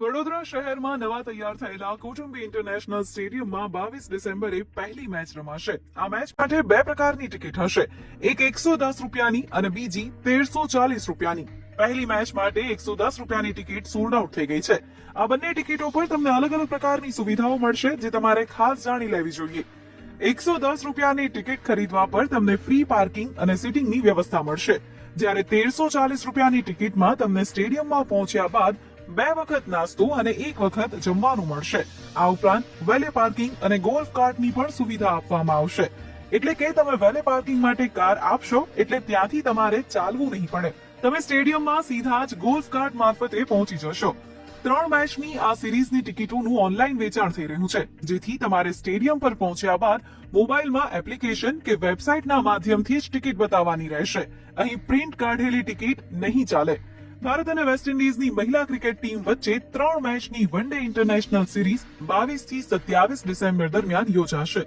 વડોદરા શહેરમાં નવા તૈયાર થયેલા કૌટુંબી ઇન્ટરનેશનલ સ્ટેડિયમમાં 22 ડિસેમ્બરે પહેલી મેચ રમાશે। આ મેચ માટે બે પ્રકારની ટિકિટ હશે, એક 110 રૂપિયાની અને બીજી 1340 રૂપિયાની। પહેલી મેચ માટે 110 રૂપિયાની ટિકિટ સોલ્ડ આઉટ થઈ ગઈ છે। આ બંને ટિકિટો પર તમને અલગ અલગ પ્રકારની સુવિધાઓ મળશે, જે તમારે ખાસ જાણી લેવી જોઈએ। 110 રૂપિયાની ટિકિટ ખરીદવા પર તમને ફ્રી પાર્કિંગ અને સિટિંગની વ્યવસ્થા મળશે, જ્યારે 1340 રૂપિયાની ટિકિટમાં તમને સ્ટેડિયમમાં પહોંચ્યા બાદ 2 વખત નાસ્તો અને 1 વખત જમવાનું મળશે। આ ઉપરાંત વેલે પાર્કિંગ અને ગોલ્ફ કાર્ટની પણ સુવિધા આપવામાં આવશે, એટલે કે તમે વેલે પાર્કિંગ માટે કાર આપશો એટલે ત્યાંથી તમારે ચાલવું નહીં પડે, તમે સ્ટેડિયમમાં સીધા જ ગોલ્ફ કાર્ટ મારફતે પહોંચી જશો। 3 મેચની આ સિરીઝની ટિકિટોનું ઓનલાઈન વેચાણ થઈ રહ્યું છે, જેથી તમારે સ્ટેડિયમ પર પહોંચ્યા બાદ મોબાઈલમાં એપ્લિકેશન કે વેબસાઇટના માધ્યમથી જ ટિકિટ બતાવવાની રહેશે। અહીં પ્રિન્ટ કાઢેલી ટિકિટ નહીં ચાલે। ભારત અને વેસ્ટ ઇન્ડિઝની મહિલા ક્રિકેટ ટીમ વચ્ચે 3 મેચની વન ડે ઇન્ટરનેશનલ સિરીઝ 22 થી 27 ડિસેમ્બર દરમિયાન યોજાશે।